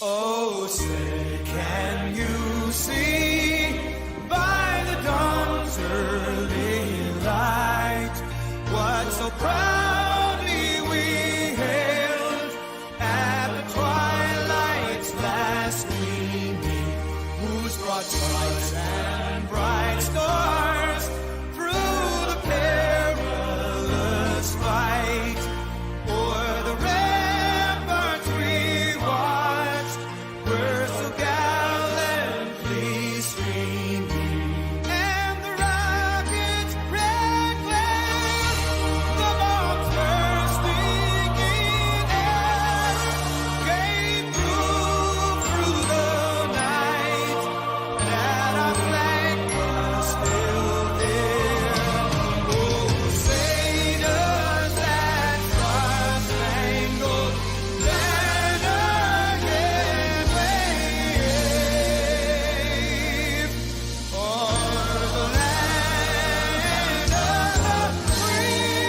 Oh, say, can you see by the dawn's early light what so proudly we hailed at the twilight's last gleaming, whose broad stripes and bright stars through the perilous fight o'er the ramparts we watched were so gallantly streaming, and the rocket's red glare, the bombs bursting in air, gave proof through the night that our flag was still there. Oh, say does that star-spangled banner yet wave o'er the land of the free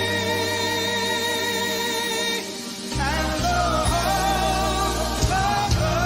and the home of the brave.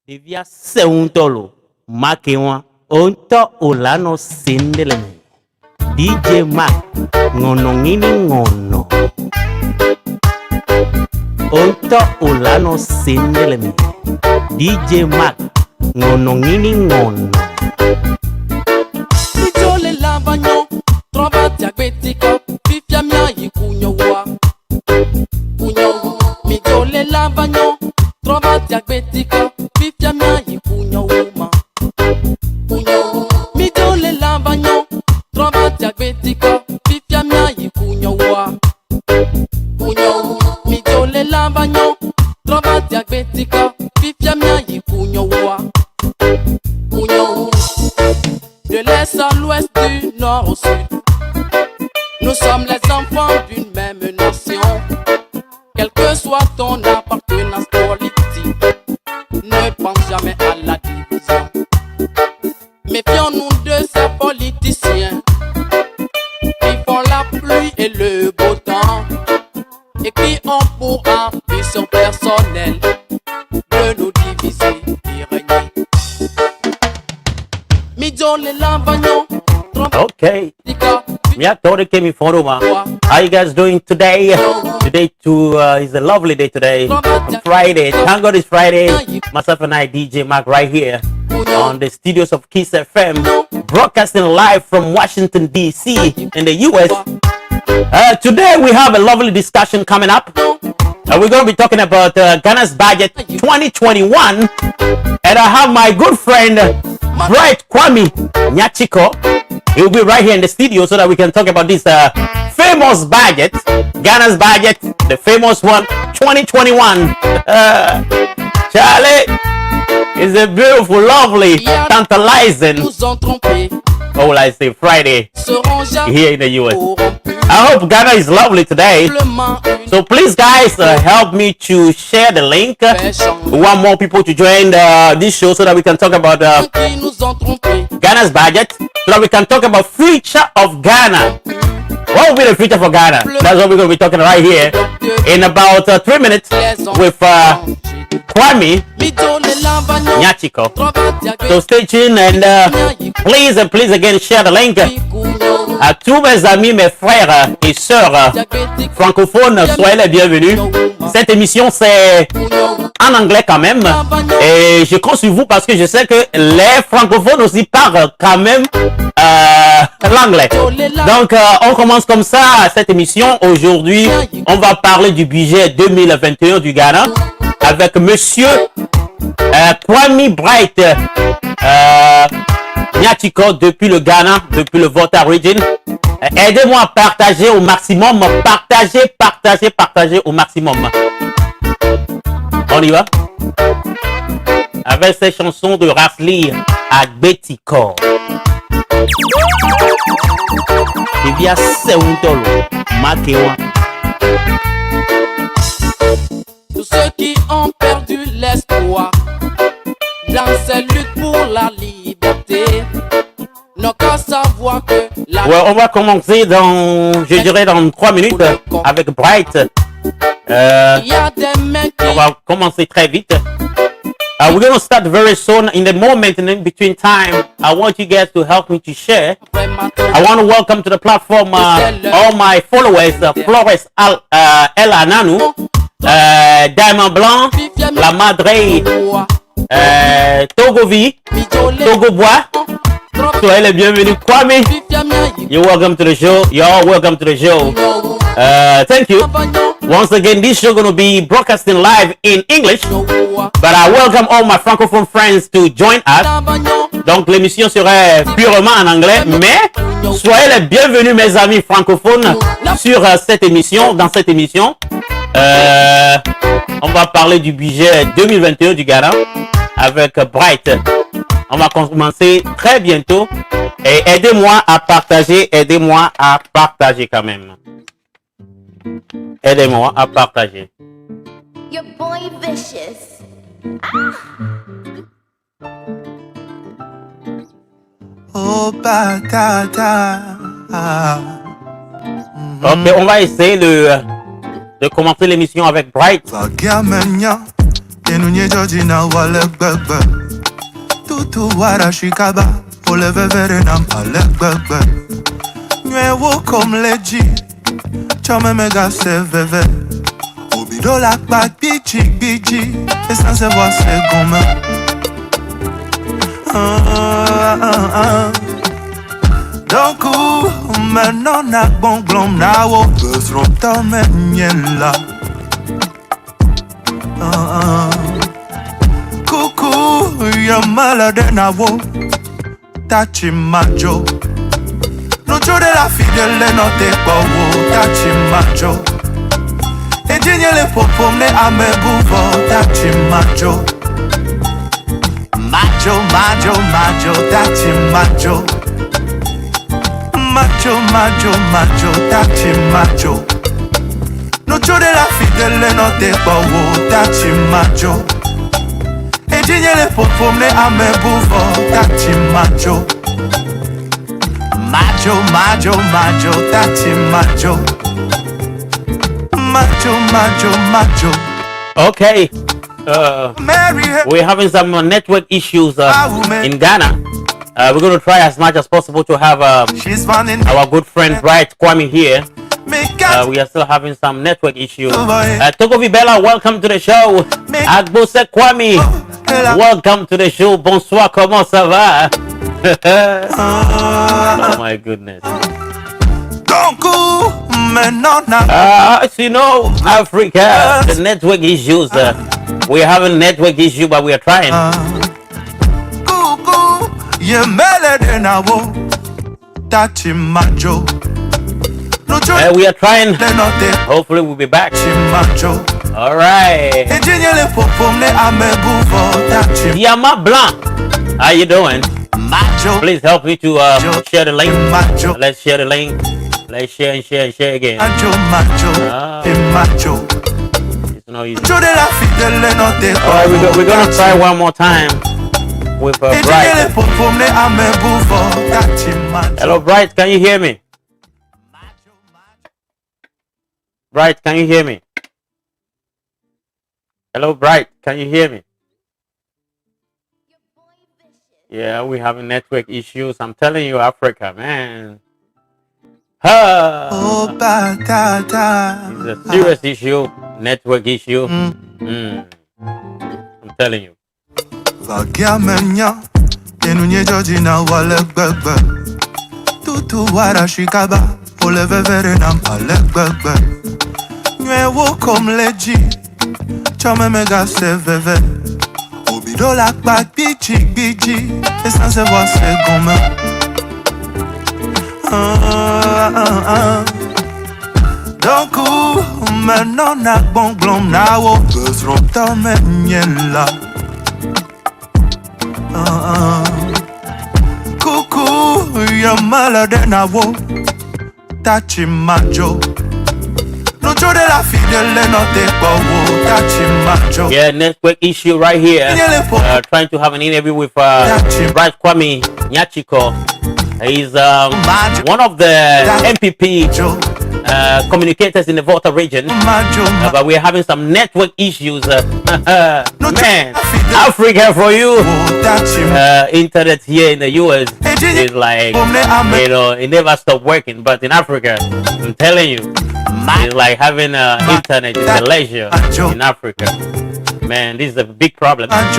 Devia seuntolo makewa onto ulano sindeleme DJ Mac ngono ngini ngono onto ulano sindeleme DJ Mac ngono ngini ngono Mijole lavagno trovati a Gbetico fifia mia yi kunyowa Mijole lavagno trovati a Gbetico fifia mia yi kunyowa Mijole lavagno trovati a Gbetico fifia mia yi kunyowa Mijole lavagno trovati a Gbetico fifia mia yi kunyowa De l'est à l'ouest, du nord au sud, nous sommes les enfants d'une même nation. Quelle que soit ton appartenance politique, ne pense jamais à la division. Méfions-nous de ces politiciens qui font la pluie et le beau temps et qui ont pour ambition personnelle de nous diviser et régner. Okay. Yeah, Tori came in photo. How you guys doing today? Today too is a lovely day today. Friday. Thank God it's Friday. Myself and I, DJ Mac, right here on the studios of Kiss FM, broadcasting live from Washington DC in the US. Today we have a lovely discussion coming up. We're going to be talking about Ghana's budget 2021, and I have my good friend Bright Kwame Nyachiko. He'll be right here in the studio so that we can talk about this famous budget, Ghana's budget the famous one, 2021. Charlie is a beautiful, lovely, tantalizing, Nous ont trompés, what will I say, Friday seront jamais here in the US. corrompus. I hope Ghana is lovely today. Simplement une So please, guys, help me to share the link. We want more people to join this show so that we can talk about qui nous ont trompés. Ghana's budget, so that we can talk about future of Ghana. What will be the future for Ghana? That's what we're going to be talking right here in about 3 minutes with Kwame Nyachiko. So stay tuned and please again share the link à tous mes amis, mes frères et sœurs francophones. Soyez les bienvenus. Cette émission c'est en anglais quand même et je compte sur vous parce que je sais que les francophones aussi parlent quand même l'anglais. Donc on commence comme ça cette émission. Aujourd'hui on va parler du budget 2021 du Ghana avec monsieur Kwame Bright Nyachiko depuis le Ghana, depuis le Volta Region. Aidez-moi à partager au maximum, partager au maximum. On y va? Avec ces chansons de Rasli à Betty Core. Et bien, c'est un tolo. Makewa. Tous ceux qui ont perdu l'espoir dans ces luttes pour la liberté n'ont qu'à savoir que la Ouais, on va commencer je dirais dans 3 minutes avec Bright. il y a des mains On qui va commencer très vite. We're going to start very soon. In the moment and in between time, I want you guys to help me to share. I want to welcome to the platform all my followers, Flores El Ananu, Diamond Blanc, La Madre, Togovi, Togo Bois. Soyez les bienvenus. Kwame, you're welcome to the show. You're all welcome to the show. Thank you. Once again, this show going to be broadcasting live in English, but I welcome all my francophone friends to join us. Donc, l'émission serait purement en anglais, mais soyez les bienvenus, mes amis francophones, sur cette émission. Dans cette émission, on va parler du budget 2021 du Ghana avec Bright. On va commencer très bientôt et aidez-moi à partager quand même. Aidez-moi à partager. Your boy vicious. Oh, patata. Ok, on va essayer de commencer l'émission avec Bright. Vagamenya. Enunye Georgina wale gbegbe. Tutu wara shikaba. Oleve vere nam ale gbegbe. Nywe wo kom leji. Chome mega se veve. Obido la kpa biji. Et sans se voir se gome. Donc maintenant na bon glom na wo. Bezron ta menyela. Coucou, you're malade na wo. Tachi majo. No de la fidèle no te wo. Tachi majo. E dinye le popom ne ame buvo. Tachi majo. Majo, tachi majo. Majo, tachi majo. No de la fidèle no te wo. Tachi majo. E dinye le popom ne ame buvo. Tachi majo. Majo, tachi majo. Majo. Okay. We're having some network issues in Ghana. We're going to try as much as possible to have She's running. our good friend Bright Kwame here. Make us We are still having some network issues. Togovi Bella, welcome to the show. Agbose Kwame, welcome to the show. Bonsoir, comment ça va? Oh my goodness. don't go. As you know, Africa, the network issues. We're having network issue, but we are trying. Ye melede na wo. Tachi majo. We are trying. Hopefully we'll be back. All right. Yama Blanc, how you doing? Please help me to share the link. Let's share the link. Let's share and share and share again. It's no easy. All right, we're gonna try one more time with Bright. Hello, Bright. Can you hear me? Bright, can you hear me? Hello, Bright. Can you hear me? Yeah, we're having network issues. I'm telling you, Africa, man. It's a serious issue, network issue. I'm telling you. Obidola pak biji et sans savoir c'est comment. Donc maintenant na bon glom na wo besoin ta menyela. Coucou ya malade na wo tachi majo. Yeah, network issue right here. Trying to have an interview with Bright Kwame Nyachiko. He's one of the MPP communicators in the Volta region. But we're having some network issues. Man, Africa for you. Internet here in the US is like, you know, it never stopped working. But in Africa, I'm telling you, it's like having internet is a leisure in Africa. Man, this is a big problem. Alright,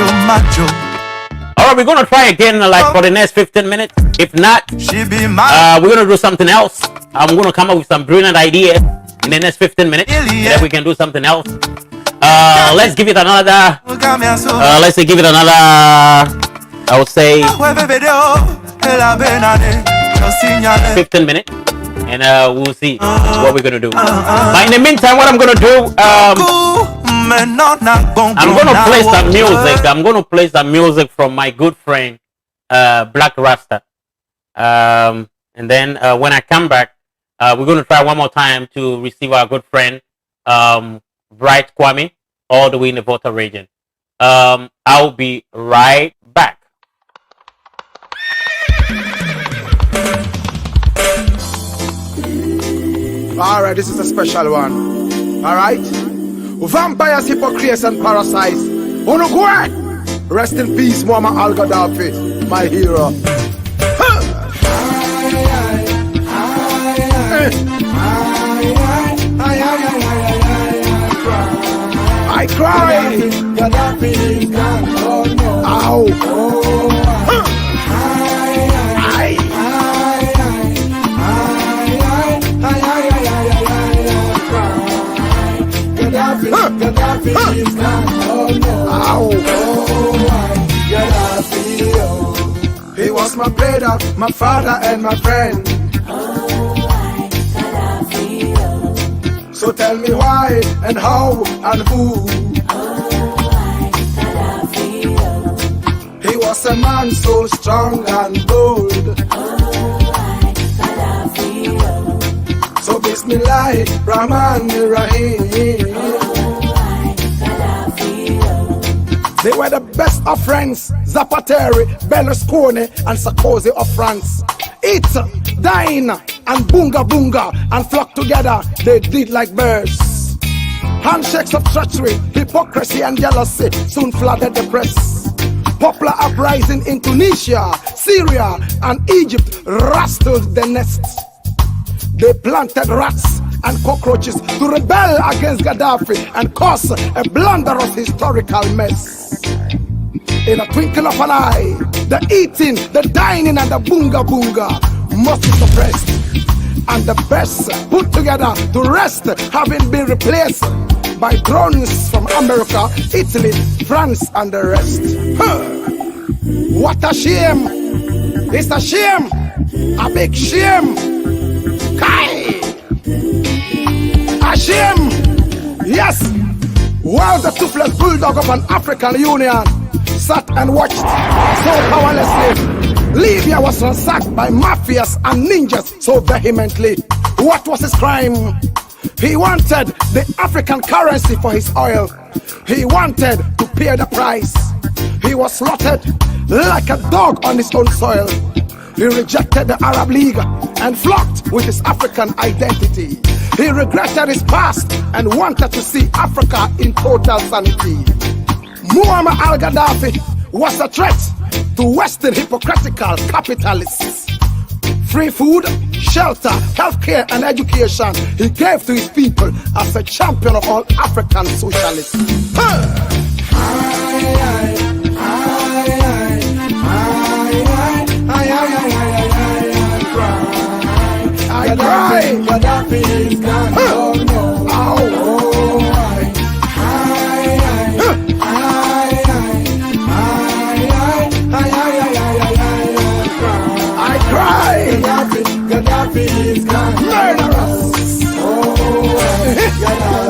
we're gonna try again like for the next 15 minutes. If not, we're gonna do something else. I'm gonna come up with some brilliant idea in the next 15 minutes. Then we can do something else. Let's give it another. Let's give it another. I would say 15 minutes. And we'll see what we're gonna do. But in the meantime, what I'm gonna do, I'm gonna play some music. I'm gonna play some music from my good friend, Black Rasta. And then when I come back, we're gonna try one more time to receive our good friend, Bright Kwame, all the way in the Volta region. I'll be right back. Alright, this is a special one. Alright? Vampires, hypocrites, and parasites. Uno go! Rest in peace, Muammar al-Gaddafi, my hero. I cry. Gaddafi is gone. Oh no. Ow. Gaddafi is gone. Oh no. Ow. Gaddafi, oh. He was my brother, my father, and my friend. So tell me why and how and who. He was a man so strong and bold. So Bismillah, Rahman Rahim. They were the best of friends, Zapateri, Berlusconi, and Sarkozy of France. Eat, dine, and boonga boonga, and flock together, they did like birds. Handshakes of treachery, hypocrisy, and jealousy soon flooded the press. Popular uprising in Tunisia, Syria, and Egypt rustled the nests. They planted rats and cockroaches to rebel against Gaddafi and cause a blunderous historical mess. In a twinkle of an eye, the eating, the dining, and the boonga boonga must be suppressed, and the best put together to rest, having been replaced by drones from America, Italy, France, and the rest. What a shame! It's a shame! A big shame! Kai! shame. Yes. While the toothless bulldog of an African Union sat and watched so powerlessly, Libya was ransacked by mafias and ninjas so vehemently. What was his crime? He wanted the African currency for his oil. He wanted to pay the price. He was slaughtered like a dog on his own soil. He rejected the Arab League and flocked with his African identity. He regretted his past and wanted to see Africa in total sanity. Muammar al-Gaddafi was a threat to Western hypocritical capitalists. Free food, shelter, healthcare, and education he gave to his people as a champion of all African socialists. I cry. Gaddafi is gone. Oh no. Oh, I cry. Gaddafi is gone. Murderers. Who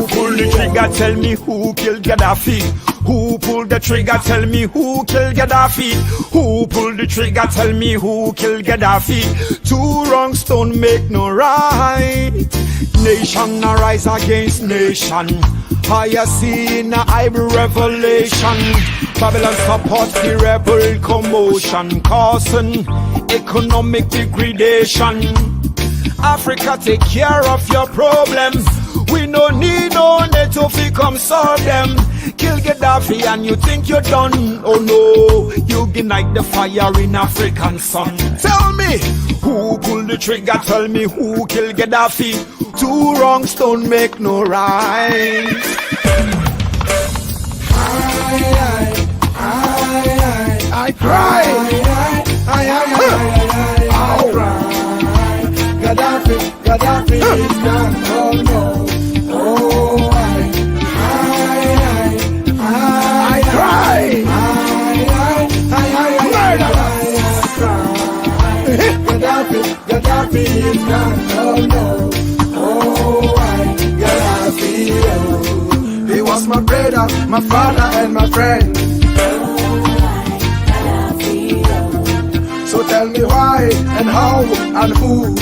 pulled the trigger? Tell me who killed Gaddafi. Who pulled the trigger? Tell me who killed Gaddafi. Who pulled the trigger? Tell me who killed Gaddafi. Two wrongs don't make no right. Nation arise against nation. I see in a Bible revelation. Babylon support the rebel commotion, causing economic degradation. Africa take care of your problems. We no need no NATO to come solve them. Kill Gaddafi and you think you're done. Oh no, you ignite the fire in African sun. Tell me, who pulled the trigger? Tell me who killed Gaddafi. Two wrongs don't make no right. I cry. Gaddafi is gone. Oh no. Oh, I cry. Gaddafi is gone. Oh no. Oh, Gaddafi. Oh. He was my brother, my father, and my friend. So tell me why and how and who.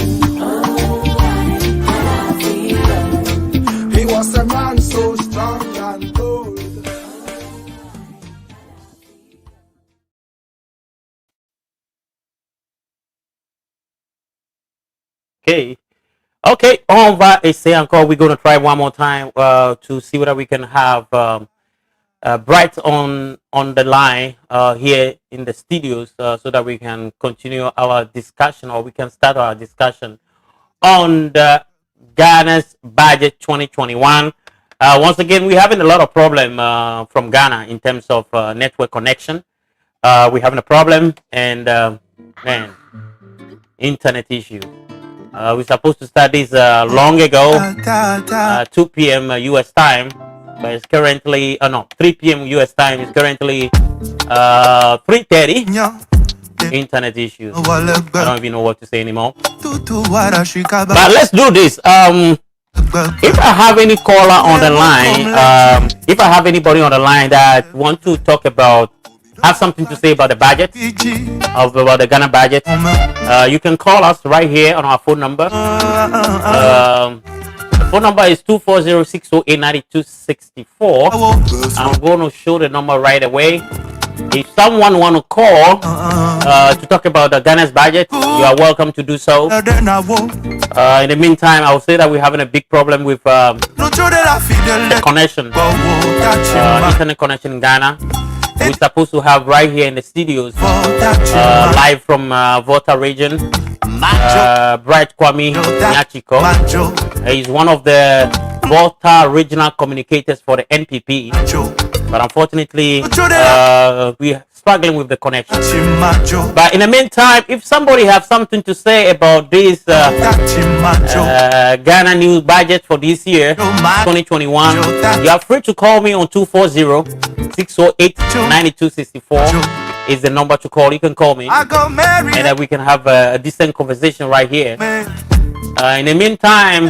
He was a man so strong and bold. Okay, on va essayer encore. We're gonna try one more time to see whether we can have Bright on the line here in the studios so that we can continue our discussion, or we can start our discussion on the Ghana's budget 2021. Once again, we're having a lot of problem from Ghana in terms of network connection. We're having a problem, and man, internet issue. We're supposed to start this long ago, 2 p.m. US time, but it's currently 3 p.m. US time. It's currently 3:30. Internet issues. I don't even know what to say anymore. But let's do this. If I have any caller on the line, if I have anybody on the line that want to talk about, have something to say about the budget, about the Ghana budget, you can call us right here on our phone number. The phone number is 240-608-9264. I'm going to show the number right away. If someone want to call to talk about the Ghana's budget, you are welcome to do so. In the meantime, I will say that we're having a big problem with the connection, internet connection in Ghana. We're supposed to have right here in the studios, live from Volta region, Bright Kwame Nyachiko. He's one of the Volta regional communicators for the NPP. But unfortunately, we're struggling with the connection. But in the meantime, if somebody has something to say about this Ghana new budget for this year, 2021, you are free to call me on 240-608-9264 is the number to call. You can call me, and we can have a decent conversation right here. In the meantime,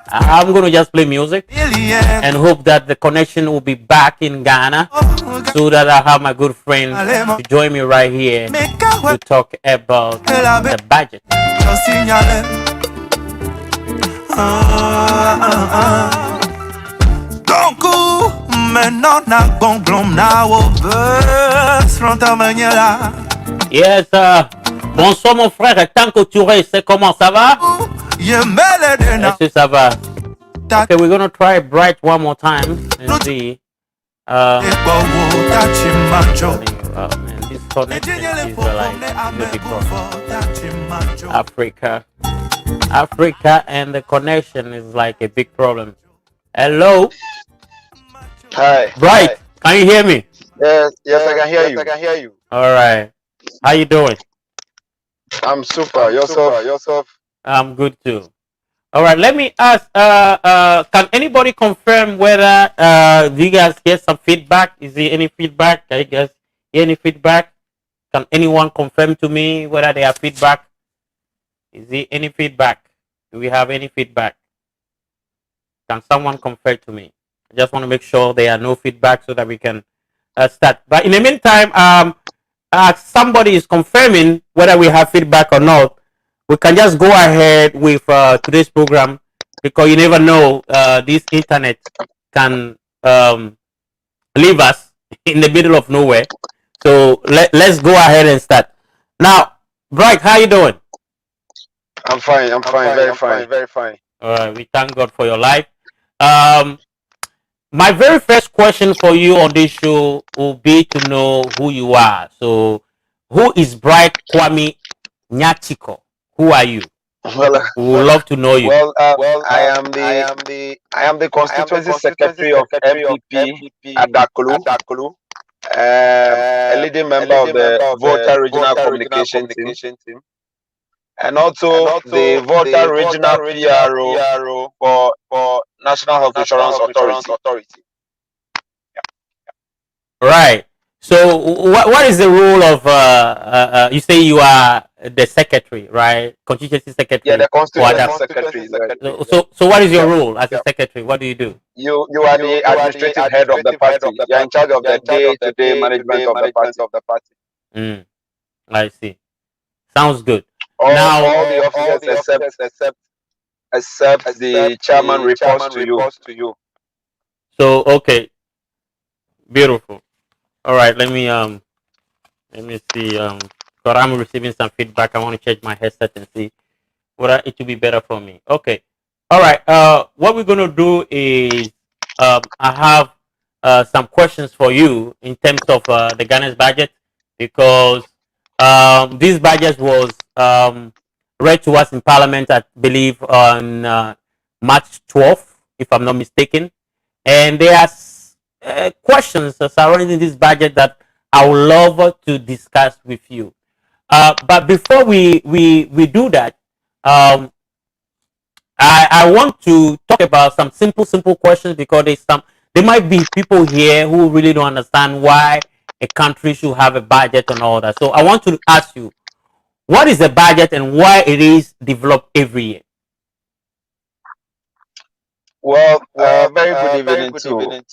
I'm gonna just play music and hope that the connection will be back in Ghana, so that I have my good friend to join me right here to talk about the budget. Yes, bonsoir mon frère, Tanko Touré, c'est comment ça va? Est-ce que ça va? Okay, we're gonna try Bright one more time and see. Man, this connection is like difficult. Africa, and the connection is like a big problem. Hello, Hi. Bright. Can you hear me? Yes, I can hear you. All right. How you doing? I'm super. Yourself. I'm good too. All right. Let me ask. Can anybody confirm whether do you guys get some feedback? Is there any feedback? Can you guys hear any feedback? Can anyone confirm to me whether they have feedback? Is there any feedback? Do we have any feedback? Can someone confirm to me? I just want to make sure there are no feedback so that we can start. But in the meantime, somebody is confirming whether we have feedback or not. We can just go ahead with today's program, because you never know, this internet can leave us in the middle of nowhere. So let's go ahead and start. Now, Bright, how you doing? I'm fine. Very fine. All right, we thank God for your life. My very first question for you on this show will be to know who you are. So, who is Bright Kwame Nyachiko? Who are you? Well, We would love to know you. I am the constituency secretary of MPP at Dakulu. A leading member of the Volta Regional Communication Team, and also the Volta Regional PRO for National Health Insurance Authority. Right. So, what is the role of? You say you are the secretary, right? Constituency secretary. Yeah, the constituency secretary. So what is your role as a secretary? What do you do? You are the administrative head of the party. You are in charge of the day-to-day management of the party. I see. Sounds good. All the officers except the chairman reports to you. So okay, beautiful. All right, let me see. But I'm receiving some feedback. I want to change my headset and see whether it will be better for me. Okay. All right. What we're gonna do is I have some questions for you in terms of the Ghana's budget, because this budget was read to us in Parliament, I believe, on March 12th, if I'm not mistaken, and there are questions surrounding this budget that I would love to discuss with you. But before we do that, I want to talk about some simple questions, because there might be people here who really don't understand why a country should have a budget and all that. So I want to ask you, what is the budget and why it is developed every year? Well, very good evening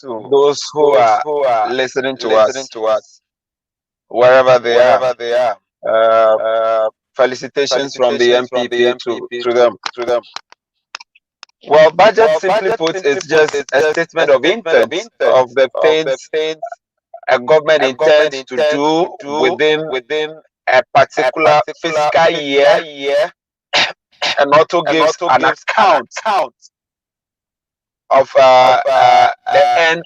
to those who are listening to us, wherever they are. Felicitations from the MPP to them. Well, budget simply put is just a statement of intent of the things a government intends to do within a particular fiscal year, and also gives an account of the end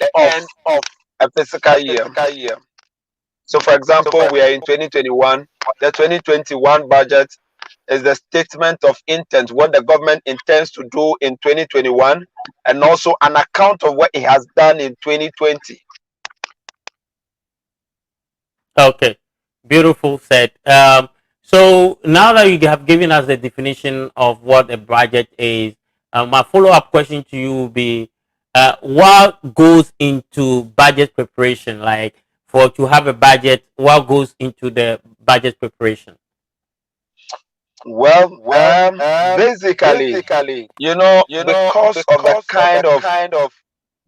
of a fiscal year. So, for example, we are in 2021. The 2021 budget is the statement of intent, what the government intends to do in 2021, and also an account of what it has done in 2020. Okay, beautiful said. So now that you have given us the definition of what a budget is, my follow-up question to you will be, what goes into budget preparation? Like, for to have a budget, what goes into the budget preparation? Well, basically, because of the kind of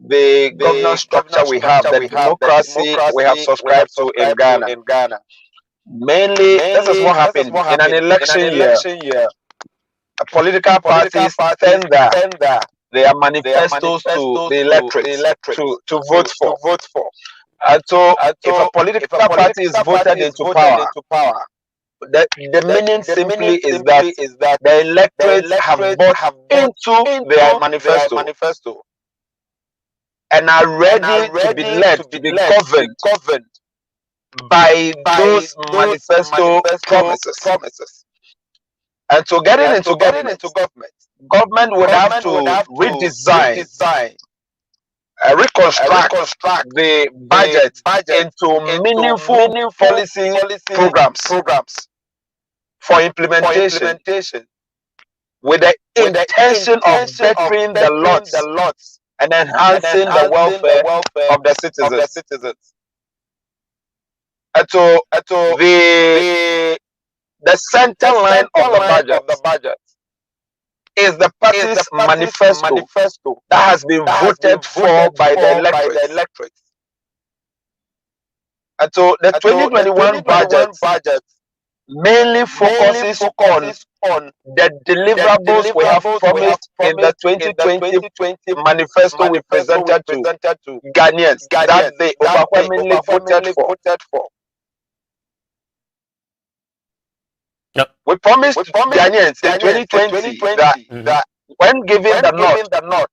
the governance structure we have, the democracy we have subscribed to in Ghana. Mainly, this is what happened in an election year. Political parties tender their manifestos to the electorate to vote for. And so, if a political party is voted into power, the meaning simply is that the electorates have bought into their manifesto and are ready to be led, to be governed by those manifesto promises. And so getting into government would have to redesign, reconstruct the budget into meaningful policy programs for implementation with the intention of bettering the lots and enhancing the welfare of the citizens. And so the center line of the budget is the party's manifesto that has been voted for by the electorate. And so the 2021 budget mainly focuses on the deliverables we have promised in the 2020 manifesto we presented to Ghanaians that they overwhelmingly voted for. Yep. We promised Ghanaians in 2020 that when given the nod,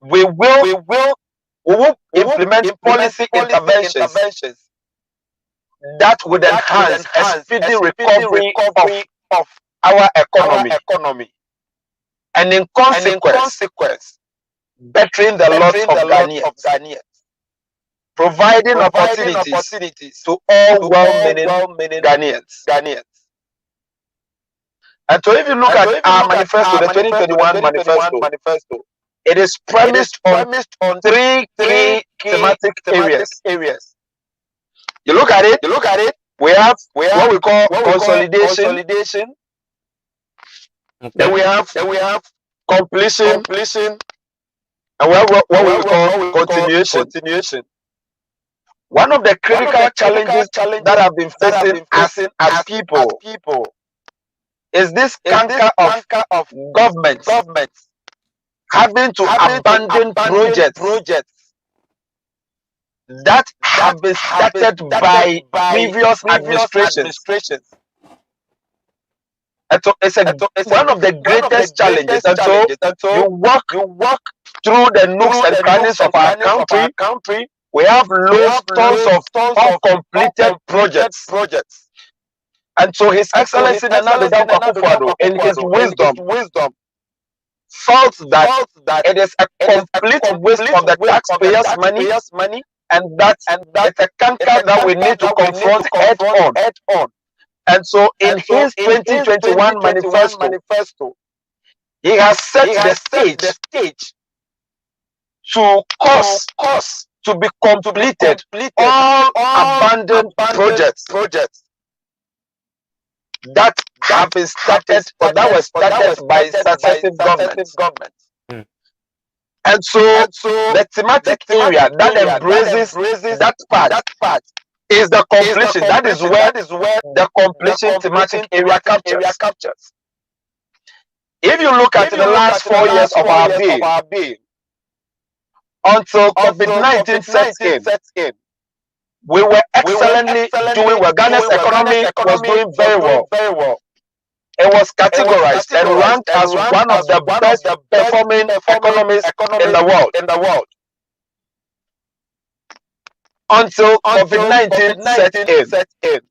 we will implement policy interventions that would enhance a speedy recovery of our economy, and in consequence, bettering the lot of Ghanaians, providing opportunities to all well-meaning Ghanaians. And so if you look at our manifesto, the 2021 manifesto, it is premised on three key thematic areas. You look at it, we have what we call consolidation. Okay. Then we have completion, and we have what we call continuation. One of the critical challenges that have been facing as people is this canker of government having to abandon projects that have been started by previous administrations. And so it's one of the greatest challenges. And so you walk through the nooks and crannies of our country. We have tons of uncompleted projects. And so His Excellency Nana Addo Dankwa Akufo-Addo, in his wisdom, felt that it is a complete waste of the taxpayers' money, and that it's a canker that we need to confront head on. And so in his 2021 manifesto, he has set the stage to cause to be completed all abandoned projects that have been started or that were started by successive governments. And so the thematic area that embraces that part is the completion. That is where the completion thematic area captures. If you look at the last 4 years of our being, until COVID-19 sets in, we were excellently doing well. Ghana's economy was doing very well. It was categorized and ranked as one of the best performing economies in the world. Until COVID-19 set in.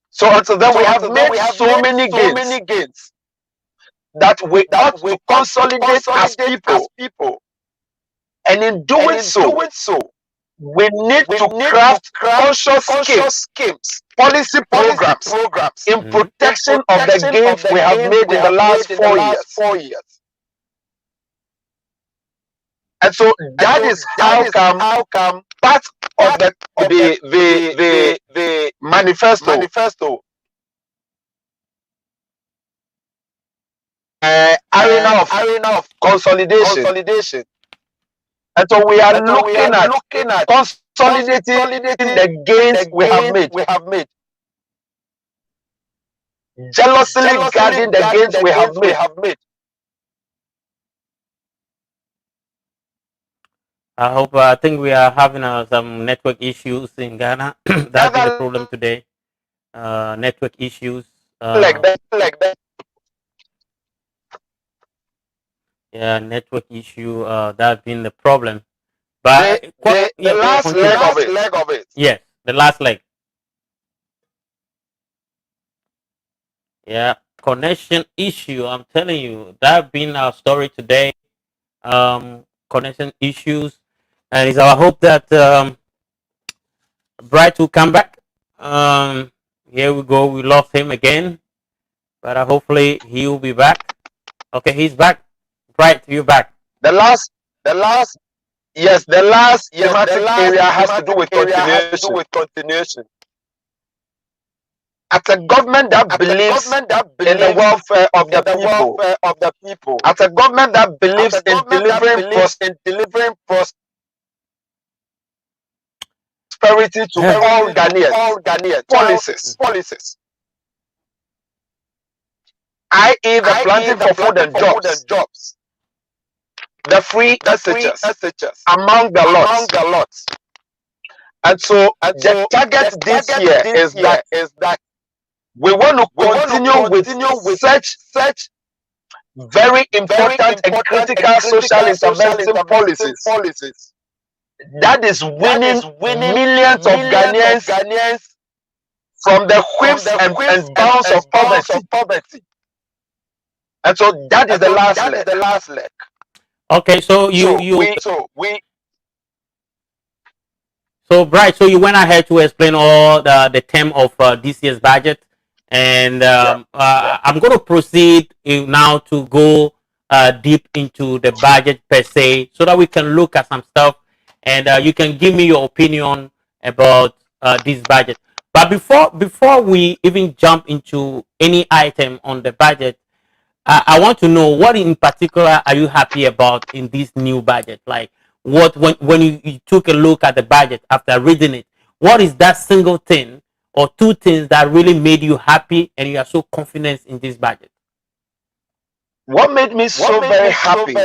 So until then, we have made so many gains that we ought to consolidate as people. And in doing so, we need to craft conscious schemes, policy programs in protection of the gains we have made in the last 4 years. And so that is how come part of the manifesto arena of consolidation. And so we are looking at consolidating the gains we have made. Jealously guarding the gains we have made. I think we are having some network issues in Ghana. That's been the problem today. Network issues. Like that. Yeah, network issue. That's been the problem. But the last leg of it. Yes, the last leg. Yeah, connection issue. I'm telling you, that been our story today. Connection issues, and it's our hope that Bright will come back. Here we go. We lost him again, but hopefully he will be back. Okay, he's back. Bright, you back. The last thematic area has to do with continuation. As a government that believes in the welfare of the people, as a government that believes in delivering prosperity to all Ghanaians, policies, i.e. the planting for food and jobs, the free SHS among the lots. And so the target this year is that we want to continue with such very important and critical social intervention policies that is winning millions of Ghanaians from the whips and bounds of poverty. And so that is the last leg. Okay, so So Bright, so you went ahead to explain all the term of this year's budget, and I'm going to proceed now to go deep into the budget per se, so that we can look at some stuff, and you can give me your opinion about this budget. But before we even jump into any item on the budget, I want to know what in particular are you happy about in this new budget, like. When you took a look at the budget after reading it, what is that single thing or two things that really made you happy and you are so confident in this budget? What made me so very happy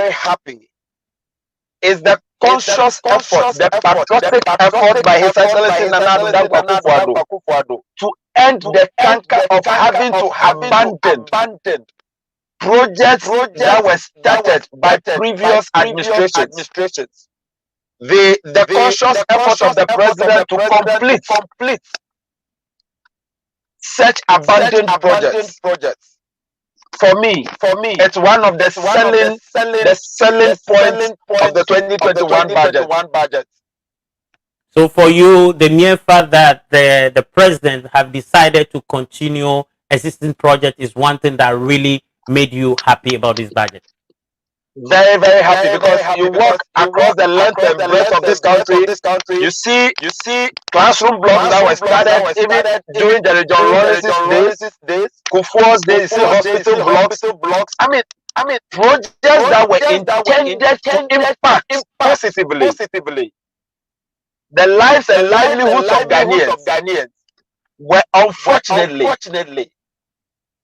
is the conscious effort, the patriotic effort by His Excellency Nana Addo Akufo-Addo to end the canker of having to abandon projects that were started by previous administrations. The conscious effort of the president to complete such abandoned projects. For me, it's one of the selling points of the 2021 budget. So for you, the mere fact that the president have decided to continue existing project is one thing that really made you happy about this budget? Very, very happy because you walk across the length and breadth of this country. You see classroom blocks that were started even during the John Lawrence's days, Kufuor's days. You see hospital blocks. I mean projects that were intended to impact positively the lives and livelihoods of Ghanaians were unfortunately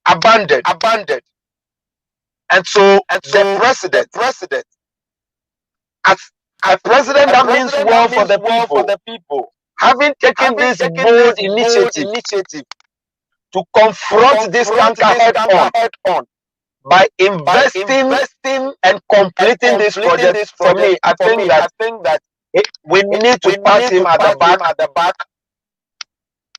abandoned. And so the president, as a president that means well for the people, having taken this bold initiative to confront this canker head on by investing and completing this project, for me, I think that we need to pat him at the back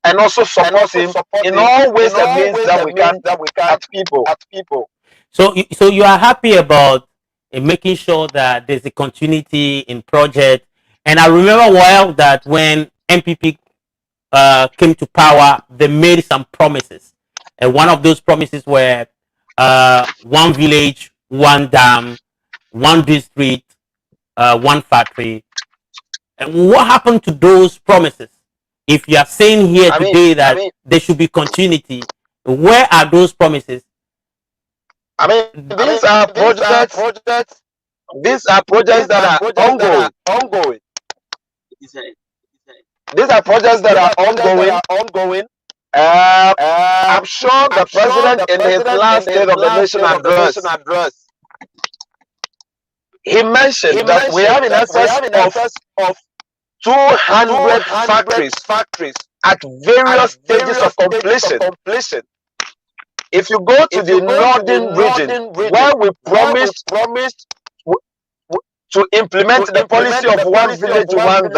and also support him in all ways and means that we can at people. So you are happy about making sure that there's a continuity in project. And I remember well that when MPP came to power, they made some promises. And one of those promises were one village, one dam, one district, one factory. And what happened to those promises? If you are saying here today that there should be continuity, where are those promises? I mean, these are projects. These are projects that are ongoing. These are projects that are ongoing. I'm sure the president in his last State of the Nation address, he mentioned that we have in excess of 200 factories at various stages of completion. If you go to the northern region, where we promised to implement the policy of one village, one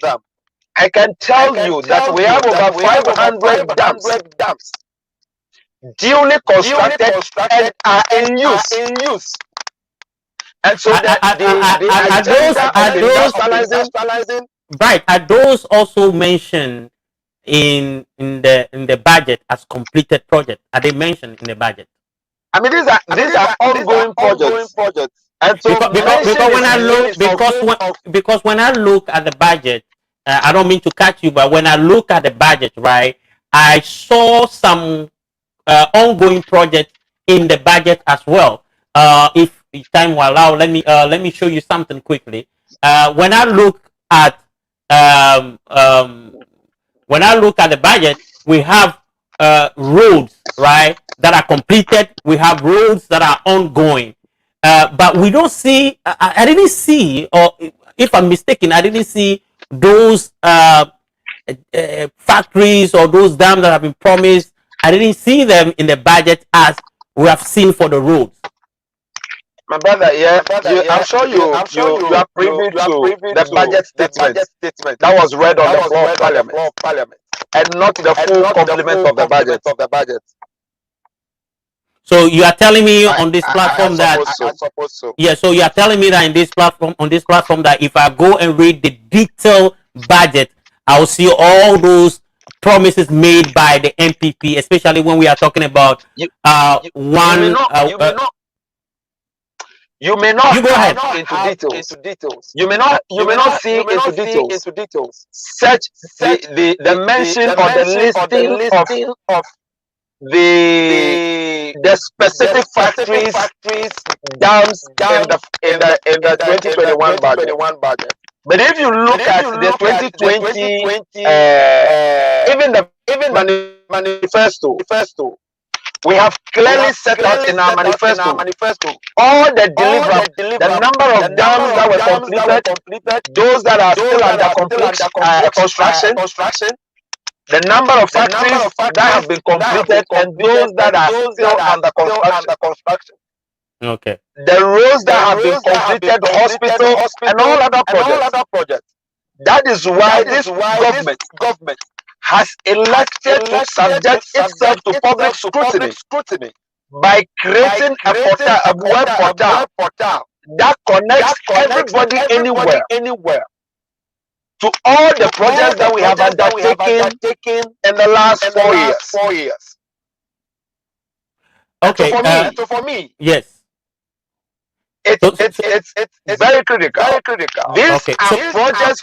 dam, I can tell you that we have over 500 dams duly constructed and are in use. And so the agenda of industrializing, right, are those also mentioned in the budget as completed projects? Are they mentioned in the budget? I mean, these are ongoing projects. And so because when I look at the budget, I don't mean to catch you, but when I look at the budget, right, I saw some ongoing projects in the budget as well. If time will allow, let me show you something quickly. When I look at the budget, we have roads, right, that are completed. We have roads that are ongoing. But we don't see, I didn't see, or if I'm mistaken, I didn't see those factories or those dams that have been promised. I didn't see them in the budget as we have seen for the roads. My brother, I'm sure you are privy to the budget statement that was read on the floor of Parliament, and not the full complement of the budget. So you are telling me on this platform I suppose so. Yeah, so you are telling me that on this platform that if I go and read the detailed budget, I will see all those promises made by the MPP, especially when we are talking about you may not you go ahead into details. You may not see into details. Such the mention or the listing of the specific factories, dams in the 2021 budget. But if you look at the 2020, even the manifesto, we have clearly set out in our manifesto all the deliverables, the number of dams that were completed, those that are still under construction, the number of factories that have been completed, and those that are still under construction. Okay. The roads that have been completed, hospitals, and all other projects. That is why this government has elected to subject itself to public scrutiny by creating a web portal that connects everybody anywhere to all the projects that we have undertaken in the last 4 years. Okay. So for me, yes. It's very critical. These are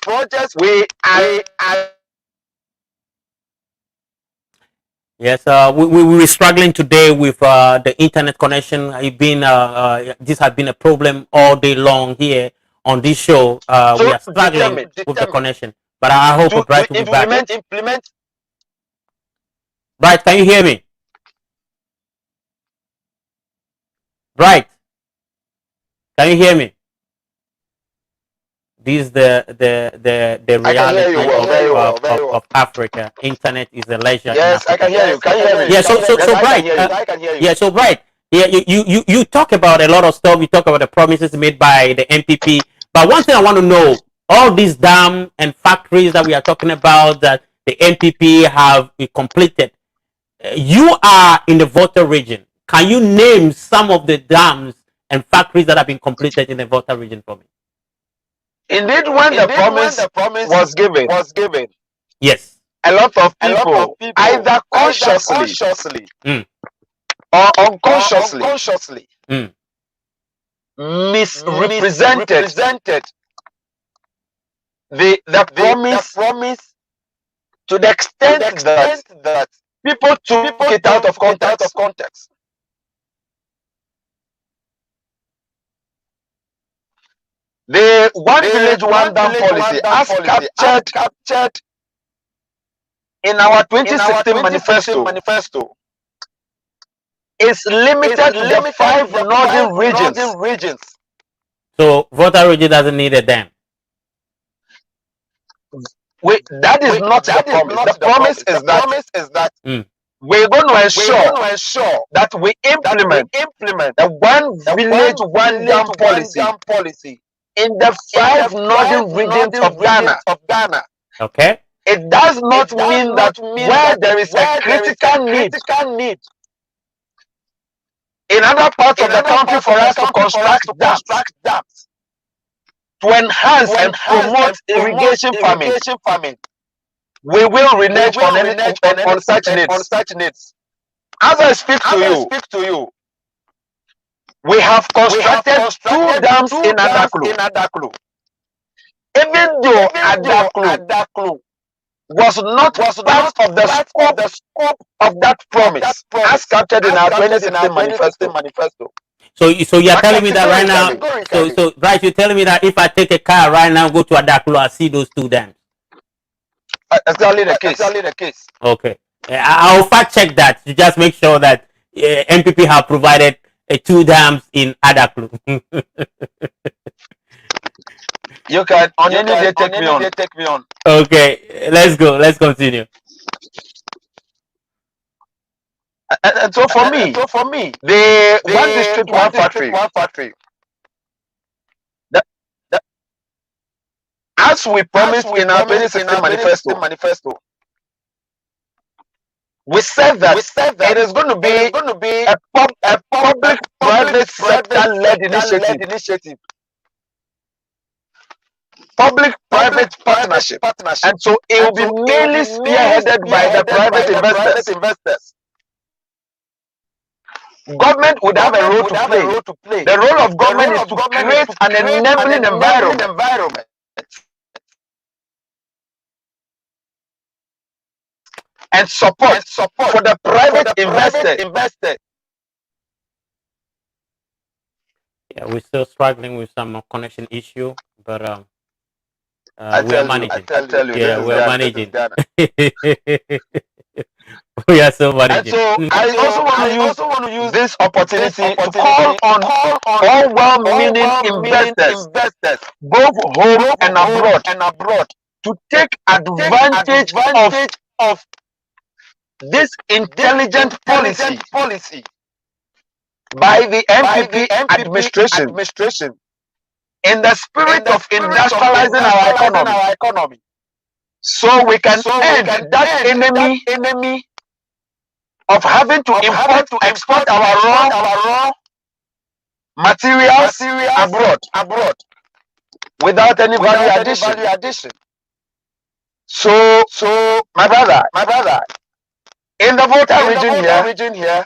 projects we are. Yes, we were struggling today with the internet connection. This has been a problem all day long here on this show. We are struggling with the connection, but I hope Bright will be back. Bright, can you hear me? Bright, can you hear me? This is the reality of Africa. Internet is a leisure. Yes, I can hear you. Can you hear me? Yeah, so Bright. Yeah, so Bright. Yeah, you talk about a lot of stuff. You talk about the promises made by the MPP. But one thing I want to know: all these dams and factories that we are talking about that the MPP have completed. You are in the Volta region. Can you name some of the dams and factories that have been completed in the Volta region for me? Indeed, when the promise was given, yes, a lot of people either consciously or unconsciously misrepresented the promise to the extent that people took it out of context. The one village, one dam policy, as captured in our 2016 manifesto, is limited to the 5 northern regions. So Volta region doesn't need a dam. That is not the promise. The promise is that we're going to ensure that we implement the one village, one dam policy in the 5 northern regions of Ghana. Okay. It does not mean that where there is a critical need in other parts of the country for us to construct dams to enhance and promote irrigation farming, we will renege on such needs. As I speak to you, we have constructed 2 dams in Adaklu. Even though Adaklu was not part of the scope of that promise as captured in our 2016 manifesto. So you're telling me that right now, so Bryce, you're telling me that if I take a car right now, go to Adaklu, I see those 2 dams. Exactly the case. Okay. I'll fact check that to just make sure that MPP have provided 2 dams in Adaklu. You can on any day take me on. Okay, let's go. Let's continue. And so for me, the one district, one factory. As we promised in our 2016 manifesto, we said that it is going to be a public-private sector-led initiative. Public-private partnership. And so it will be mainly spearheaded by the private investors. Government would have a role to play. The role of government is to create an enabling environment. And support for the private investor. Yeah, we're still struggling with some connection issue, but we are managing. Yeah, we are managing. We are so managing. And so I also want to use this opportunity to call on all well-meaning investors, both home and abroad, to take advantage of this intelligent policy by the MPP administration in the spirit of industrializing our economy, so we can end that enemy of having to export our raw materials abroad without any value addition. So my brother, in the Volta region here,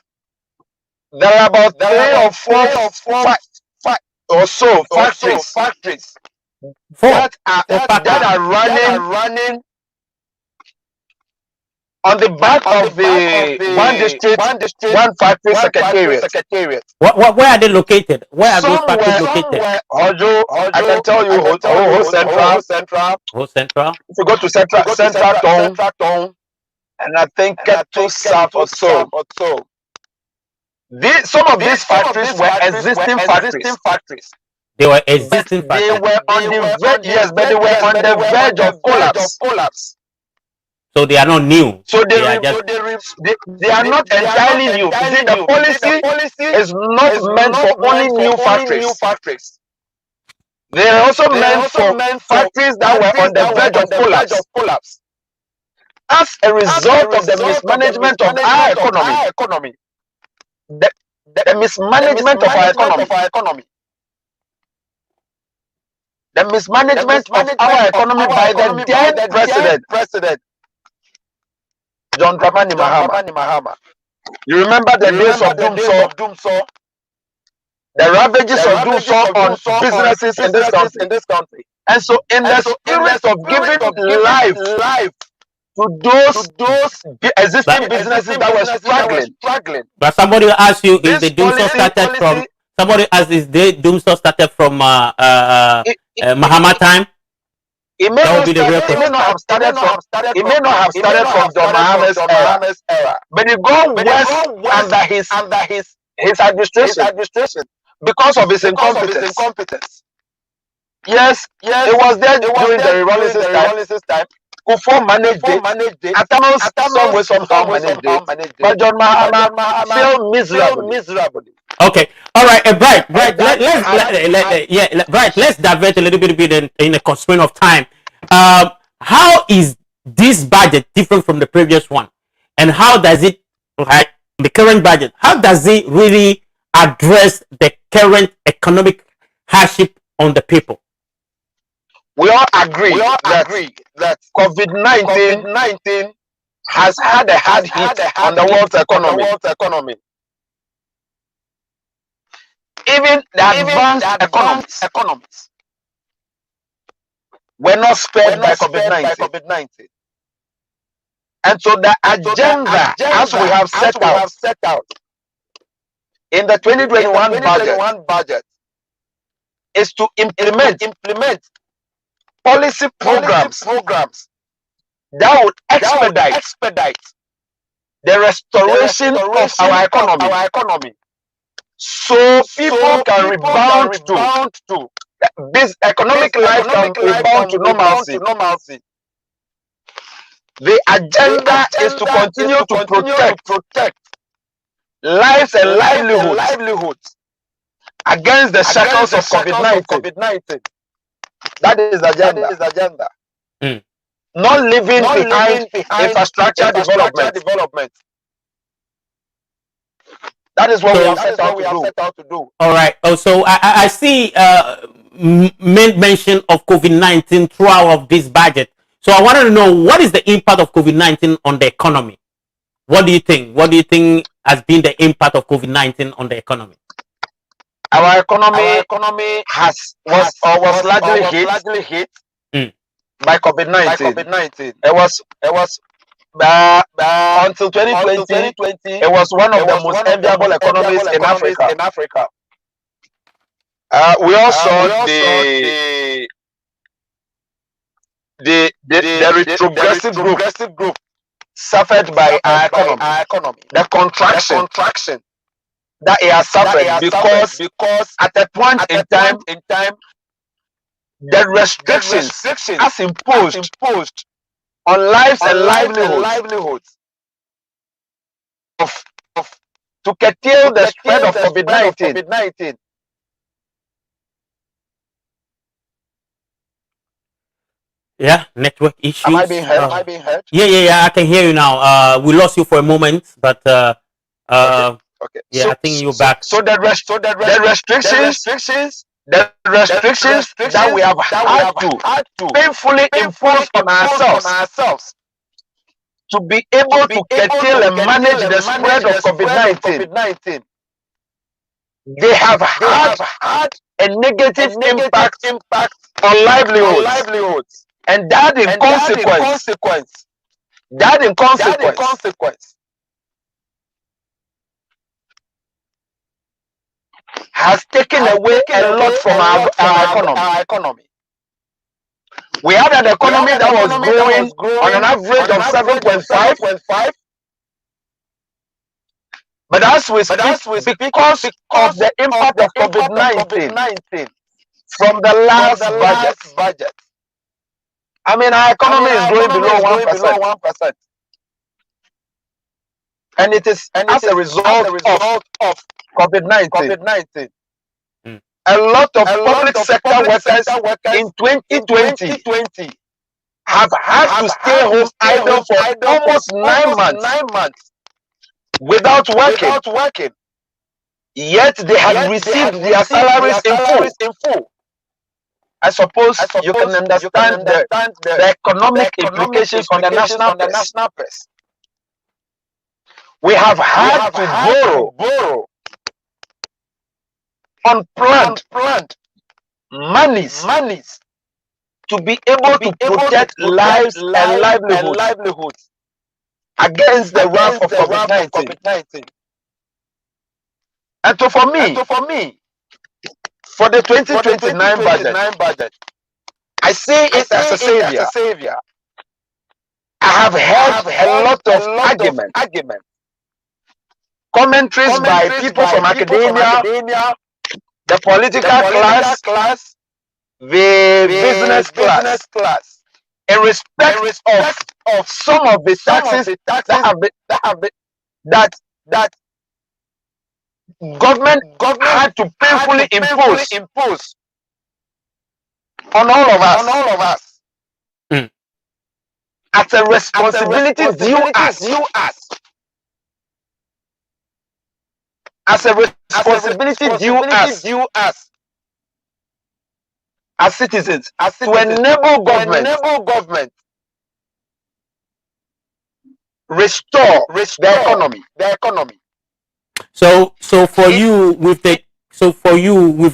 there are about 3 or 4 or so factories that are running on the back of the one district, one factory secretariat. Where are they located? Where are those factories located? I can tell you, whole central. If you go to central town, and I think Keto South or so. Some of these factories were existing factories. They were existing factories. They were on the verge, yes, but they were on the verge of collapse. So they are not new. So they are not entirely new. See, the policy is not meant for only new factories. They are also meant for factories that were on the verge of collapse. As a result of the mismanagement of our economy, the mismanagement of our economy, the mismanagement of our economy by the dead president, John Dramani Mahama. You remember the days of Doomsaw, the ravages of Doomsaw on businesses in this country. And so in the spirit of giving life to those existing businesses that were struggling. But somebody will ask you if the Doomsaw started Somebody as is the doomsday started from Muhammad time. It may not have started from John Mahama's era, but it gone west under his administration because of his incompetence. Yes, it was there during the Rawlinson's time. Kufuor managed it. Atanos somehow managed it, but John Mahama failed miserably. Okay, all right, Bright. Let's divert a little bit in a constraint of time. How is this budget different from the previous one, and how does it, like the current budget, how does it really address the current economic hardship on the people? We all agree that COVID-19 has had a hard hit on the world's economy. Even the advanced economies were not spared by COVID-19. And so the agenda, as we have set out in the 2021 budget, is to implement policy programs that would expedite the restoration of our economy, so people can rebound to this economic life can rebound to normalcy. The agenda is to continue to protect lives and livelihoods against the shackles of COVID-19. That is the agenda. Not leaving behind infrastructure development. That is what we have set out to do. All right. Also, I see mention of COVID-19 throughout of this budget. So I wanted to know, what is the impact of COVID-19 on the economy? What do you think? What do you think has been the impact of COVID-19 on the economy? Our economy was largely hit by COVID-19. It was until 2020. It was one of the most enviable economies in Africa. We all saw the retrogressive group suffered by our economy. The contraction that it has suffered because at a point in time the restrictions as imposed on lives and livelihoods to curtail the spread of COVID-19. Yeah, network issues. Am I being heard? Yeah, I can hear you now. We lost you for a moment, but okay. Yeah, I think you're back. So the restrictions that we have had to painfully impose on ourselves to be able to curtail and manage the spread of COVID-19. They have had a negative impact on livelihoods. And that in consequence has taken away a lot from our economy. We had an economy that was growing on an average of 7.5. But as we speak, because of the impact of COVID-19 from the last budget, I mean, our economy is growing below 1%. And it is as a result of COVID-19. A lot of public sector workers in 2020 have had to stay home idle for almost 9 months without working. Yet they have received their salaries in full. I suppose you can understand the economic implications on the national press. We have had to borrow unplanned monies to be able to protect lives and livelihoods against the wrath of COVID-19. And so for me, for the 2029 budget. I see it as a savior. I have heard a lot of arguments, commentaries by people from academia, the political class, the business class, in respect of some of the taxes that government had to painfully impose on all of us. Mm. As a responsibility due us. As a responsibility due us as citizens, to enable government restore the economy. So for you with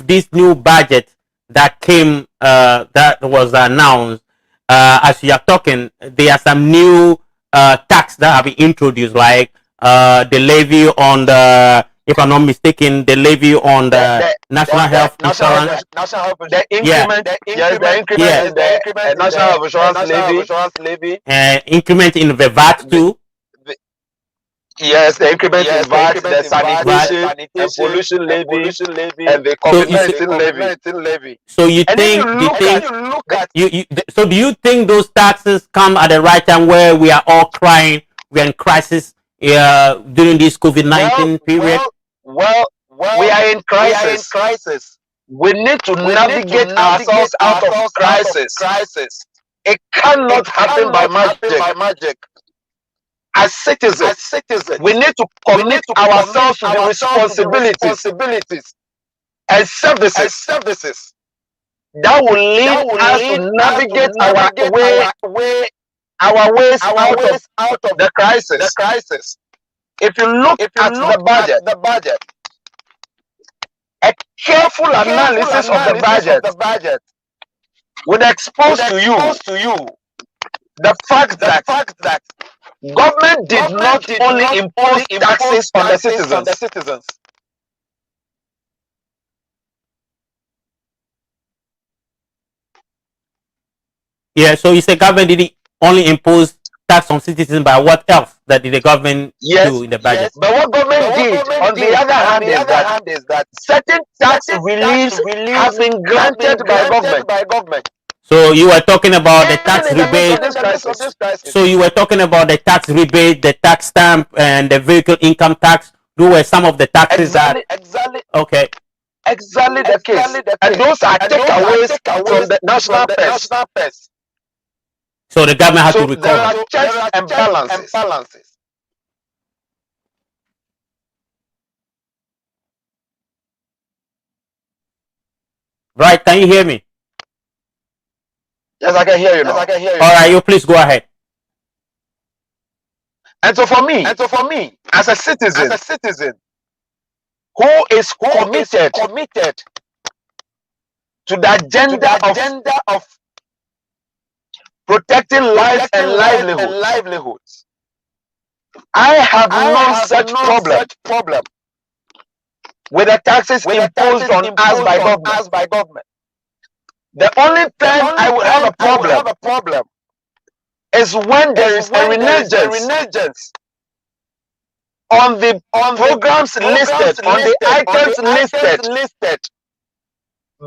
this new budget that came that was announced, as you are talking, there are some new tax that have been introduced, like the levy on the, if I'm not mistaken, the levy on the national health insurance. The increment, the national health insurance levy. Increment in the VAT too. Yes, the increment in VAT, the sanitation and pollution levy, and the COVID-19 levy. So you so do you think those taxes come at the right time where we are all crying, we're in crisis during this COVID-19 period? Well, we are in crisis. We need to navigate ourselves out of crisis. It cannot happen by magic. As citizens, we need to commit ourselves to the responsibilities and services that will lead us to navigate our ways out of the crisis. If you look at the budget, a careful analysis of the budget would expose to you the fact that government did not only impose taxes on the citizens. Yeah, so you say government didn't only impose tax on citizens, but what else that did the government do in the budget? Yes, but what government did, on the other hand, is that certain tax reliefs have been granted by government. So you were talking about the tax rebate. So you were talking about the tax rebate, the tax stamp, and the vehicle income tax. Those were some of the taxes exactly. Okay. Exactly the case. And those are takeaways from the national purse. So the government has to There recover. are checks and balances. Right? Can you hear me? Yes, I can hear you now. All right, you please go ahead. And so for me, as a citizen who is committed to the agenda of protecting life and livelihoods, I have no such problem with the taxes imposed on us by government. The only time I will have a problem is when there is a renegence on the programs listed, on the items listed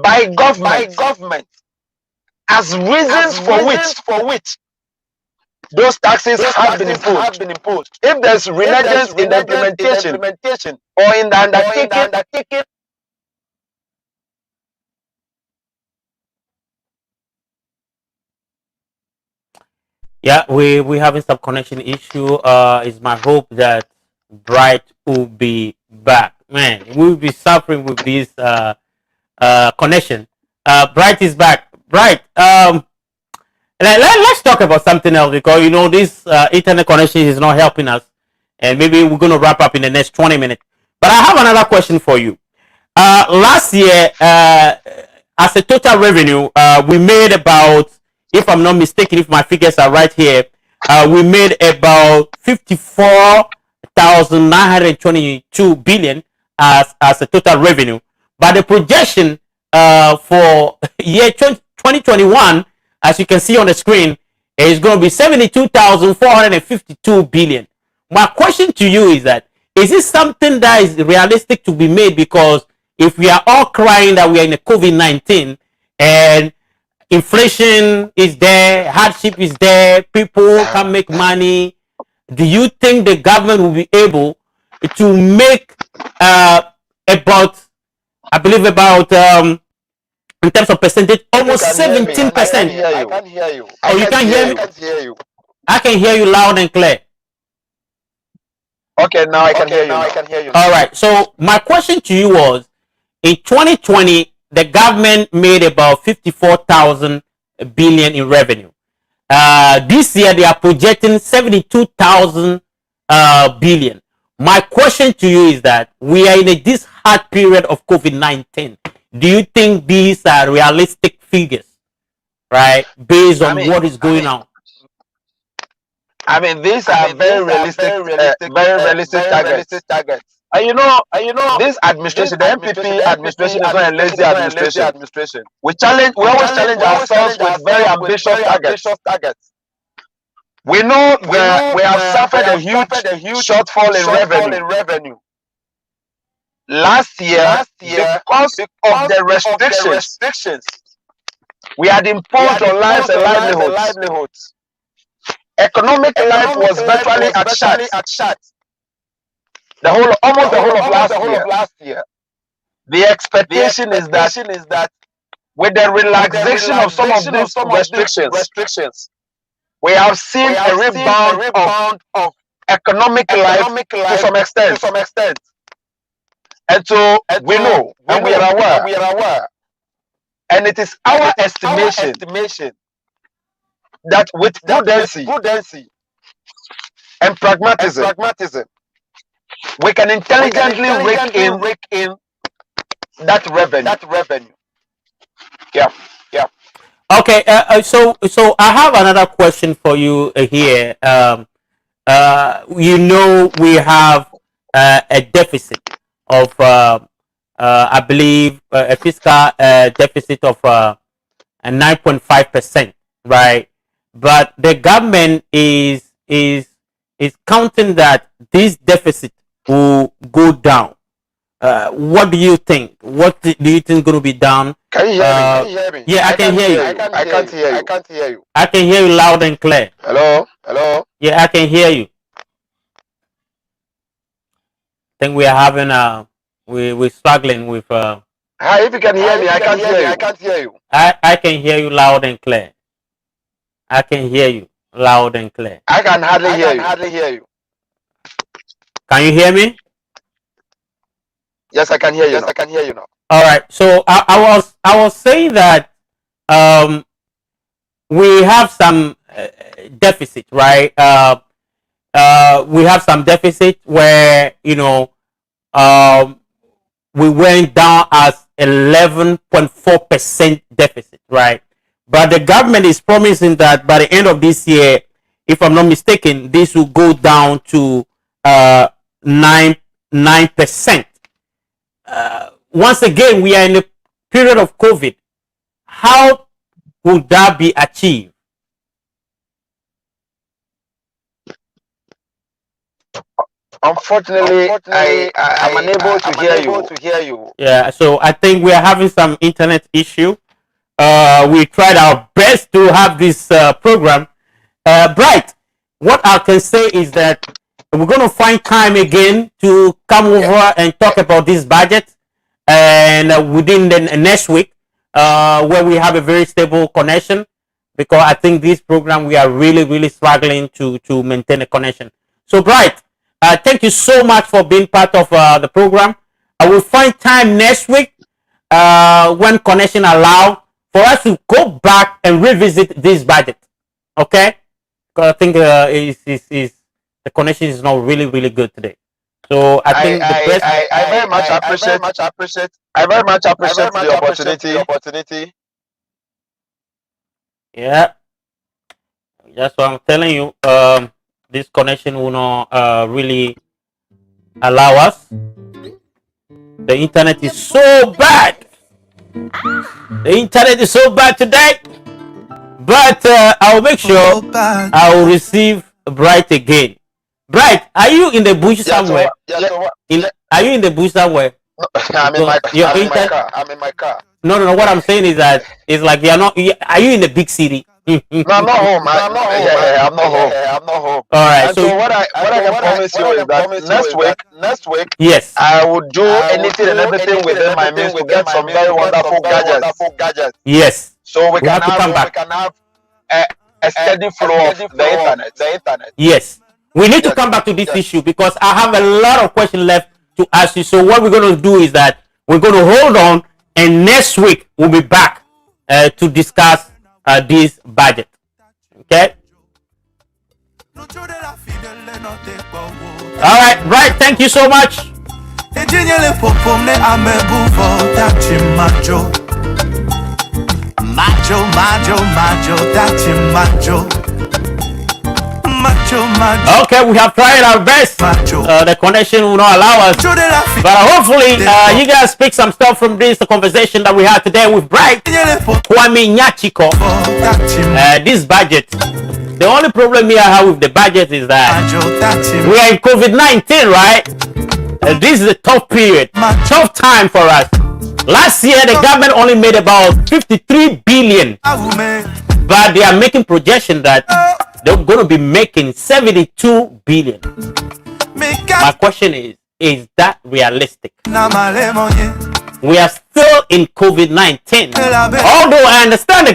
by government as reasons for which those taxes have been imposed. If there's renegence in the implementation or in the undertaking, Yeah, we having some connection issue. It's my hope that Bright will be back. Man, we'll be suffering with this connection. Bright is back. Bright, let's talk about something else, because you know this internet connection is not helping us, and maybe we're gonna wrap up in the next 20 minutes. But I have another question for you. Last year, as a total revenue, we made about, if I'm not mistaken, if my figures are right here, we made about 54,922 billion as a total revenue. But the projection for year 2021, as you can see on the screen, is going to be 72,452 billion. My question to you is that, is this something that is realistic to be made? Because if we are all crying that we are in a COVID-19 and inflation is there, hardship is there, people can't make money, do you think the government will be able to make about, I believe about in terms of percentage, almost 17%? I can't hear you. Oh, you can't hear me? I can hear you loud and clear. Okay, now I can hear you. All right. So my question to you was, in 2020, the government made about 54,000 billion in revenue. This year they are projecting 72,000 billion. My question to you is that we are in this hard period of COVID-19. Do you think these are realistic figures, right? Based on what is going on? I mean, these are very realistic targets. And you know, this administration, the MPP administration, is not a lazy administration. We always challenge ourselves with very ambitious targets. We know that we have suffered a huge shortfall in revenue. Last year, because of the restrictions we had imposed on lives and livelihoods, economic life was virtually at shut. Almost the whole of last year. The expectation is that with the relaxation of some of these restrictions, we have seen a rebound of economic life to some extent. And so we know and we are aware. And it is our estimation that with prudency and pragmatism, we can intelligently rake in that revenue. Yeah. Okay. So I have another question for you here. You know, we have a deficit of, I believe, a fiscal deficit of 9.5%, right? But the government is counting that this deficit will go down. What do you think? What do you think is going to be done? Can you hear me? Yeah, I can hear you. I can't hear you. I can hear you loud and clear. Hello? Yeah, I can hear you. I think we are having we're struggling with. Hi, if you can hear me, I can't hear you. I can hear you loud and clear. I can hear you loud and clear. I can hardly hear you. Can you hear me? Yes, I can hear you. Now. All right. So I was saying that we have some deficit, right? We have some deficit where, you know, we went down as 11.4% deficit, right? But the government is promising that by the end of this year, if I'm not mistaken, this will go down to 9%. Once again, we are in a period of COVID. How would that be achieved? Unfortunately, I am unable to hear you. Yeah, so I think we are having some internet issue. We tried our best to have this program. Bright, what I can say is that we're going to find time again to come over and talk about this budget, and within the next week, where we have a very stable connection, because I think this program we are really struggling to maintain a connection. So Bright, thank you so much for being part of the program. I will find time next week when connection allow for us to go back and revisit this budget. Okay? Because I think the connection is not really good today. So I think I very much appreciate the opportunity. Yeah. That's what I'm telling you. This connection will not really allow us. The internet is so bad. The internet is so bad today. But I'll make sure I will receive Bright again. Bright, are you in the bush somewhere? Are you in the bush somewhere? I'm in my car. No. What I'm saying is that it's like you're not. Are you in the big city? No, I'm not home. I'm not home. All right. And so what I can promise you is that next week, yes, I will do anything and everything within my means to get some very wonderful gadgets. Yes. So we can have a steady flow of the internet. Yes. We need to come back to this issue because I have a lot of questions left to ask you. So what we're going to do is that we're going to hold on, and next week we'll be back to discuss this budget. Okay. All right. Thank you so much. Okay, we have tried our best. The connection will not allow us, but hopefully you guys pick some stuff from this conversation that we had today with Bright Kwame Nyachiko. This budget, the only problem here I have with the budget is that we are in COVID-19, right? This is a tough period, tough time for us. Last year the government only made about 53 billion, but they are making projection that they're going to be making 72 billion. My question is that realistic? We are still in COVID-19. Although I understand the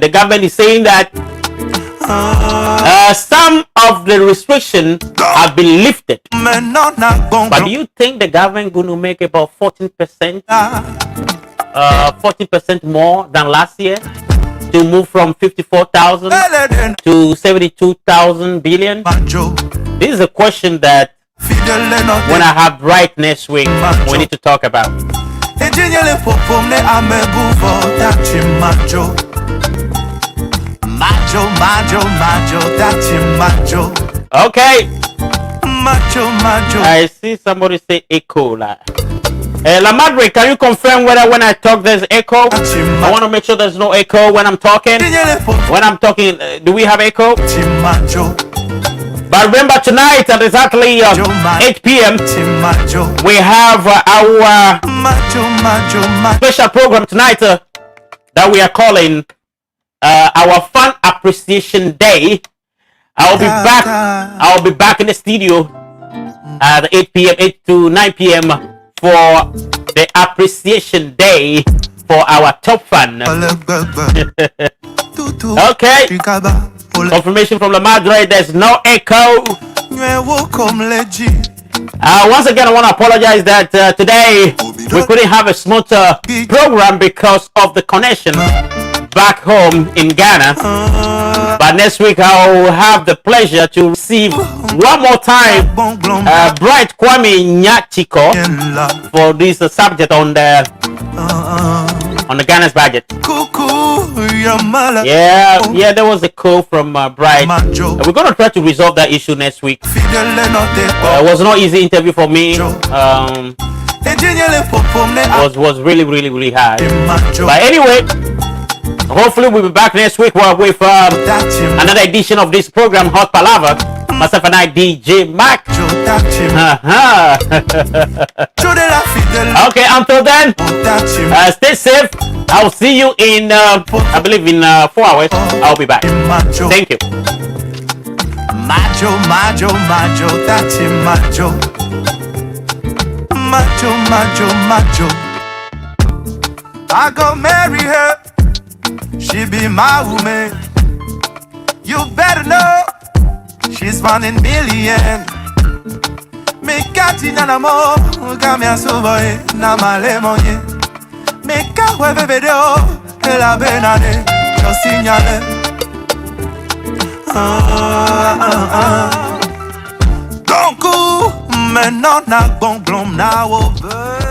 government is saying that some of the restrictions have been lifted. But do you think the government going to make about 14%? 40% more than last year? To move from 54,000 to 72,000 billion? This is a question that when I have Bright next week, we need to talk about. Okay. I see somebody say echo. La Madre, can you confirm whether when I talk there's echo? I want to make sure there's no echo when I'm talking. When I'm talking, do we have echo? But remember, tonight at exactly 8 p.m. we have our special program tonight that we are calling our Fan Appreciation Day. I'll be back in the studio at 8 p.m. 8 to 9 p.m. for the Appreciation Day for our top fan. Okay. Confirmation from La Madre, there's no echo. Once again, I want to apologize that today we couldn't have a smooth program because of the connection back home in Ghana. But next week I will have the pleasure to receive one more time Bright Kwame Nyachiko for this subject on the Ghana's budget. Yeah, there was a call from Bright. We're gonna try to resolve that issue next week. It was not easy interview for me. Was really hard. But anyway, hopefully we'll be back next week with another edition of this program, Hot Palaver. Myself and I, DJ Mac. Okay, until then, stay safe. I'll see you in, I believe in 4 hours. I'll be back. Thank you. I go marry her. She be my woman. You better know she's 1 in million. Me kati na namo kamya soboy na malemonye. Me kawe video la benane yo signale. Donc maintenant na bon blom na over.